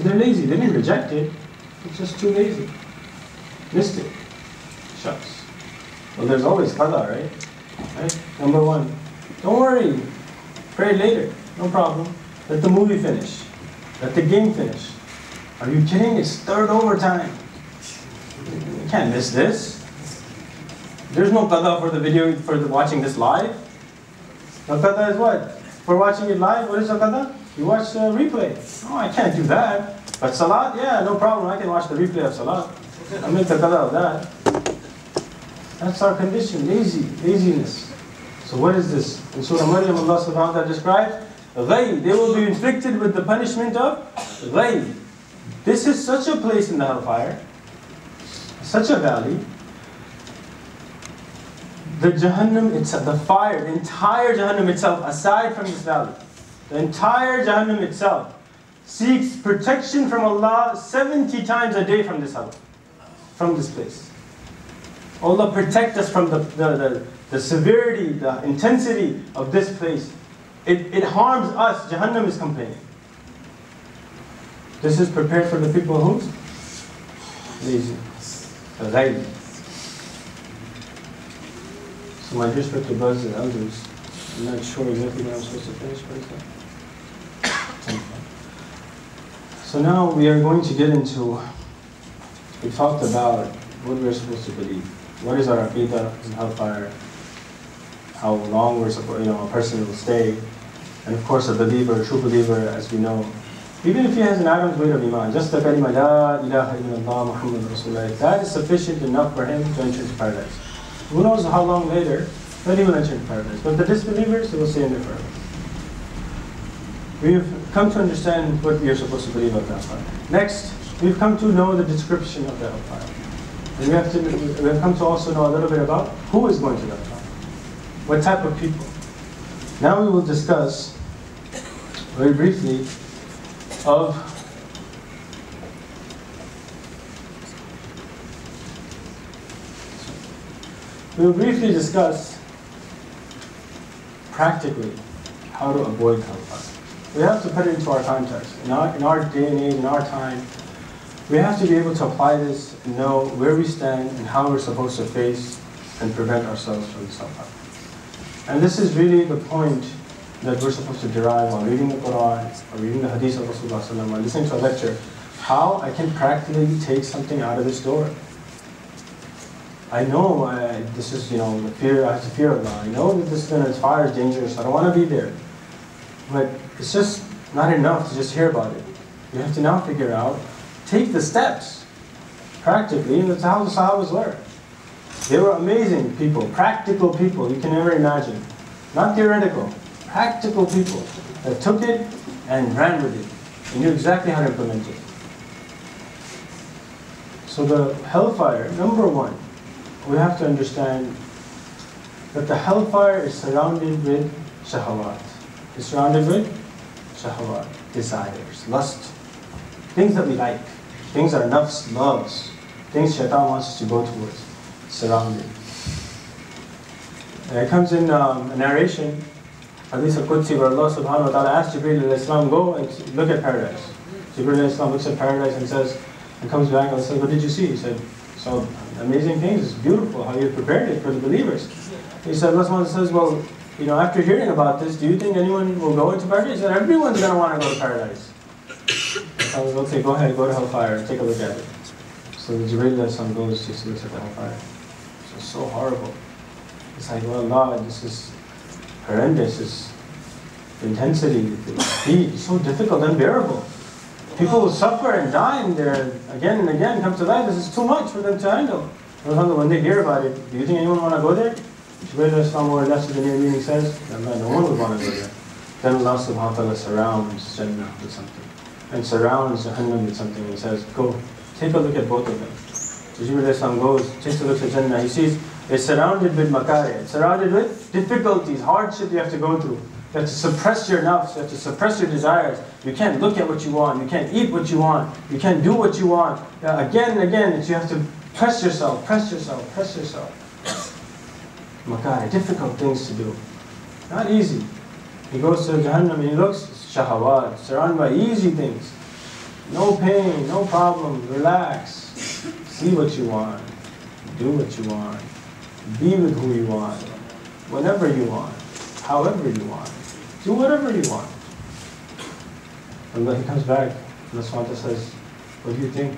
So they're lazy. They didn't reject it. It's just too lazy. Missed it. Shucks. Well, there's always qada, right? Number one, don't worry. Pray later. No problem. Let the movie finish. Let the game finish. Are you kidding? It's third overtime. You can't miss this. There's no qada for the video, for watching this live. The qada is what? For watching it live, what is the qada? You watch the replay. Oh, I can't do that. But salat, yeah, no problem. I can watch the replay of salat. I'll make the qada of that. That's our condition, laziness. So what is this? In Surah Maryam, Allah subhanahu wa ta'ala describes, ghayb. They will be inflicted with the punishment of ghayb. This is such a place in the hellfire, such a valley. The Jahannam itself, the fire, the entire Jahannam itself, aside from this valley, the entire Jahannam itself seeks protection from Allah 70 times a day from this hell, from this place. Allah protect us from the severity, the intensity of this place. It harms us. Jahannam is complaining. This is prepared for the people who's lazy. Ghayb. So my respected brothers and elders, I'm not sure exactly when I'm supposed to finish, but it's not. So now we are going to get into, we talked about what we're supposed to believe. What is our aqidah in hellfire? How long we're supposed, a person will stay. And of course a believer, a true believer, as we know, even if he has an atom's weight of iman, just the kalima, la ilaha illallah Muhammad Rasulullah, that is sufficient enough for him to enter into paradise. Who knows how long later, then he will enter into paradise. But the disbelievers, they will stay in there forever. We've come to understand what we are supposed to believe about the hellfire. Next, we've come to know the description of the hellfire. And we have come to also know a little bit about who is going to the hellfire. What type of people. Now we will discuss, very briefly, we will briefly discuss practically how to avoid hellfire. We have to put it into our context. In our day and age, in our time, we have to be able to apply this and know where we stand and how we're supposed to face and prevent ourselves from this hellfire. And this is really the point that we're supposed to derive while reading the Quran, or reading the Hadith of Rasulullah, or listening to a lecture, how I can practically take something out of this story. I know this is, the fear, I have to fear Allah. I know that this fire is dangerous, I don't want to be there. But it's just not enough to just hear about it. You have to now figure out, take the steps, practically, and that's how the Sahabas were. They were amazing people, practical people you can never imagine. Not theoretical, practical people that took it and ran with it and knew exactly how to implement it. So the hellfire, number one, we have to understand that the hellfire is surrounded with shahawat. It's surrounded with shahawat, desires, lust, things that we like, things our nafs loves, things shaitan wants us to go towards, surrounded. And it comes in a narration, Hadith al-Qudsi, where Allah subhanahu wa ta'ala asked Jibreel al-Islam, go and look at paradise. Jibreel al-Islam looks at paradise and says, and comes back and says, what did you see? He said, so amazing things, it's beautiful how you prepared it for the believers. He said, Allah subhanahu wa ta'ala says, well, after hearing about this, do you think anyone will go into paradise? He said, everyone's going to want to go to paradise. I was okay, go ahead, go to hellfire, take a look at it. So the Jibreel al-Islam goes, takes a look at the hellfire. It's so horrible. It's like, well, Allah, this is horrendous. It's the intensity, the heat, so difficult, unbearable. People will suffer and die in there again and again, come to life. This is too much for them to handle. When they hear about it, do you think anyone want to go there? Jibreel al-Islam more or less to the near meaning says, no one would want to go there. Then Allah subhanahu wa ta'ala surrounds Jannah with something. And surrounds Jahannam with something and says, go, take a look at both of them. So Jibreel al-Islam goes, takes a look at Jannah. He sees it's surrounded with makari, it's surrounded with difficulties, hardship you have to go through. You have to suppress your nafs, you have to suppress your desires. You can't look at what you want, you can't eat what you want, you can't do what you want. Again and again, you have to press yourself, press yourself, press yourself. Makari, difficult things to do. Not easy. He goes to Jahannam and he looks, shahawat, surrounded by easy things. No pain, no problem, relax. See what you want, do what you want, be with who you want, whenever you want, however you want, do whatever you want. And then he comes back, and the Swanta says, what do you think?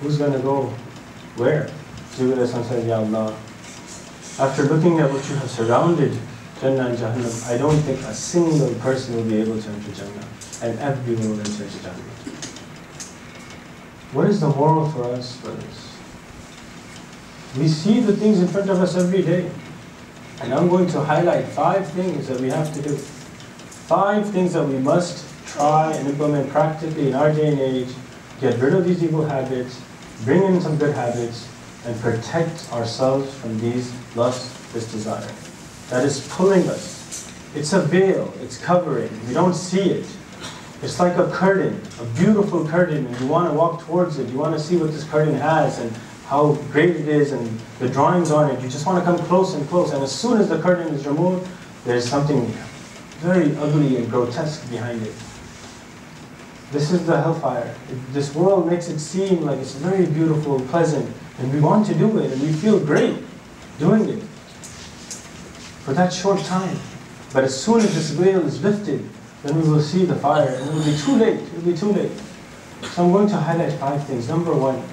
Who's going to go where? Jibreel says, Ya Allah, after looking at what you have surrounded Jannah and Jahannam, I don't think a single person will be able to enter Jannah, and everyone will enter Jahannam. What is the moral for us, brothers? We see the things in front of us every day. And I'm going to highlight 5 things that we have to do. 5 things that we must try and implement practically in our day and age. Get rid of these evil habits, bring in some good habits, and protect ourselves from these lust, this desire. That is pulling us. It's a veil, it's covering. We don't see it. It's like a curtain, a beautiful curtain, and you want to walk towards it. You want to see what this curtain has and how great it is and the drawings on it. You just want to come close and close. And as soon as the curtain is removed, there's something very ugly and grotesque behind it. This is the hellfire. This world makes it seem like it's very beautiful, pleasant, and we want to do it, and we feel great doing it for that short time. But as soon as this veil is lifted, then we will see the fire, and it will be too late. It will be too late. So I'm going to highlight 5 things. Number 1,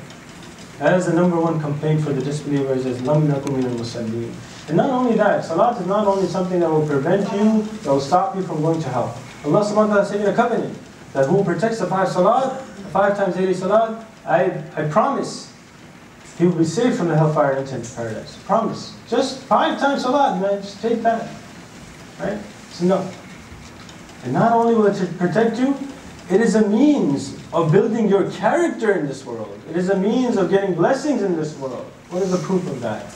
that is the number 1 complaint for the disbelievers is لَمْ نَكُ مِنَ الْمُصَلِّينَ. And not only that, salat is not only something that will prevent you, that will stop you from going to hell. Allah subhanahu wa ta'ala said in a covenant that who protects the 5 salat, the 5 times daily salat, I promise he will be saved from the hellfire and enter paradise. Promise. Just 5 times salat, man, just take that. Right? It's enough. And not only will it protect you, it is a means of building your character in this world. It is a means of getting blessings in this world. What is the proof of that?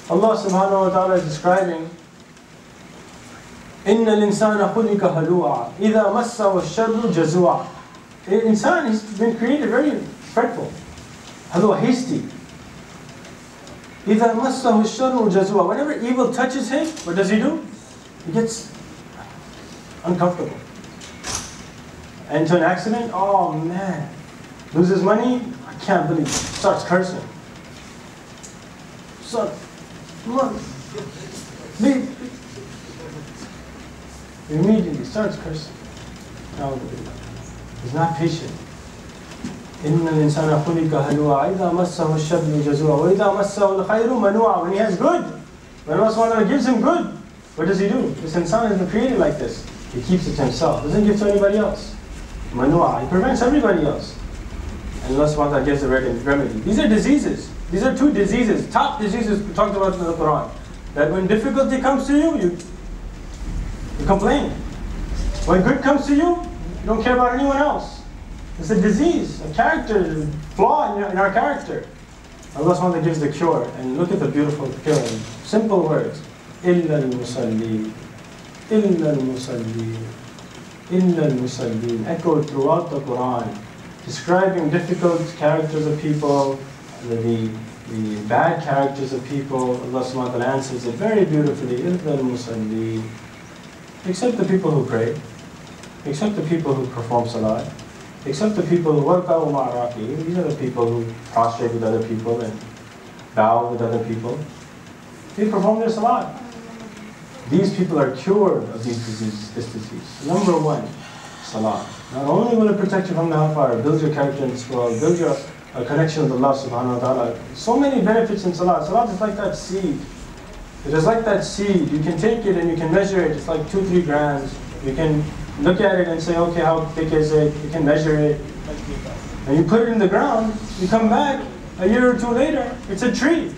Allah subhanahu wa ta'ala is describing, إِنَّ الْإِنسَانَ خُلِقَ هَلُوعًا إِذَا مَسَّهُ الشَّرُّ جَزُوعًا. Insan, he's been created very fretful. Halua, hasty. إِذَا مَسَّهُ الشَّرُّ جَزُوعًا. Whenever evil touches him, what does he do? He gets uncomfortable. Into an accident, oh man. Loses money, I can't believe it. Starts cursing. Son, mom, leave. Immediately starts cursing. He's not patient. إِنَّ الْإِنسَانَ خُلِقَ هَلُوعًا إِذَا مَسَّهُ الشَّرُّ جَزُوعًا وَإِذَا مَسَّهُ الْخَيْرُ مَنُوعًا. When he has good, when Allah subhanahu wa ta'ala gives him good, what does he do? This insan has been created like this. He keeps it to himself, doesn't give to anybody else. Manu'a, he prevents everybody else. And Allah subhanahu wa ta'ala gives the remedy. These are diseases. These are 2 diseases, top diseases we talked about in the Quran. That when difficulty comes to you, you complain. When good comes to you don't care about anyone else. It's a disease, a character, flaw in our character. Allah subhanahu wa ta'ala gives the cure. And look at the beautiful cure in simple words. إِلَّا الْمُصَلِّينَ إِلَّا الْمُصَلِّينَ إِلَّا الْمُصَلِّينَ. Echoed throughout the Quran, describing difficult characters of people, the bad characters of people. Allah subhanahu wa ta'ala answers it very beautifully. إِلَّا الْمُصَلِّينَ. Except the people who pray, except the people who perform salat, except the people who وَرْكَعُوا مَعَ الرَّاكِعِينَ. These are the people who prostrate with other people and bow with other people. They perform their salat. These people are cured of this disease. Number 1, salah. Not only will it protect you from the hellfire, build your character in this world, build your connection with Allah subhanahu wa ta'ala. So many benefits in salah. Salah is like that seed. It is like that seed. You can take it and you can measure it. It's like 2-3 grams. You can look at it and say, okay, how thick is it? You can measure it. And you put it in the ground, you come back a year or 2 later, it's a tree.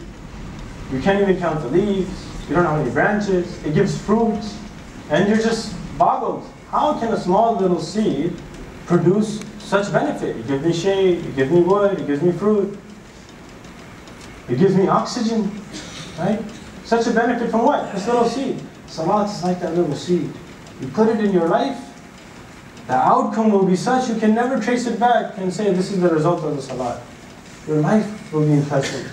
You can't even count the leaves. You don't know how many branches. It gives fruits. And you're just boggled. How can a small little seed produce such benefit? It gives me shade, it gives me wood, it gives me fruit. It gives me oxygen. Right? Such a benefit from what? This little seed. Salat is like that little seed. You put it in your life, the outcome will be such you can never trace it back and say this is the result of the salat. Your life will be pleasant.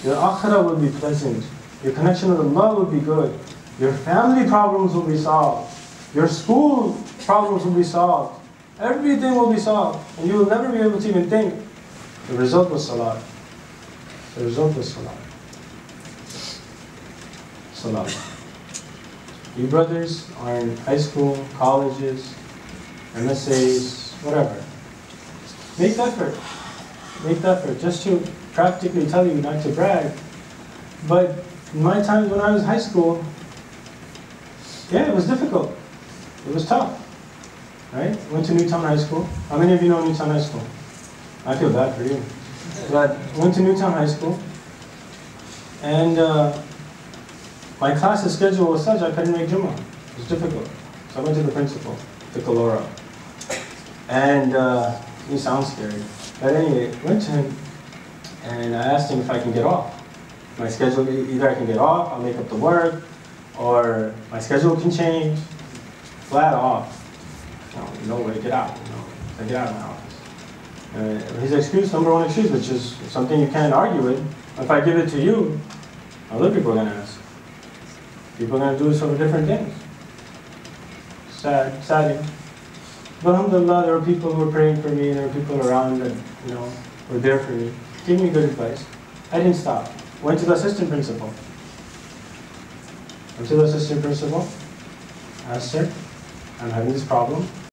Your akhirah will be pleasant. Your connection with Allah will be good. Your family problems will be solved. Your school problems will be solved. Everything will be solved, and you will never be able to even think. The result was salat. The result was salat. Salat. You brothers are in high school, colleges, MSAs, whatever. Make the effort. Make the effort. Just to practically tell you, not to brag. But in my times when I was in high school, yeah, it was difficult. It was tough. Right? Went to Newtown High School. How many of you know Newtown High School? I feel bad for you. But went to Newtown High School. And my classes schedule was such I couldn't make Jummah. It was difficult. So I went to the principal, took a Laura. And he sounds scary. But anyway, went to him and I asked him if I can get off. My schedule, either I can get off, I'll make up the work, or my schedule can change. Flat off. No way, get out. So get out of my office. His excuse, number one excuse, which is something you can't argue with. If I give it to you, other people are going to ask. People are going to do this over different things. Sadly. But alhamdulillah, there were people who were praying for me, there were people around that, were there for me. Gave me good advice. I didn't stop. Went to the assistant principal. Asked her, I'm having this problem.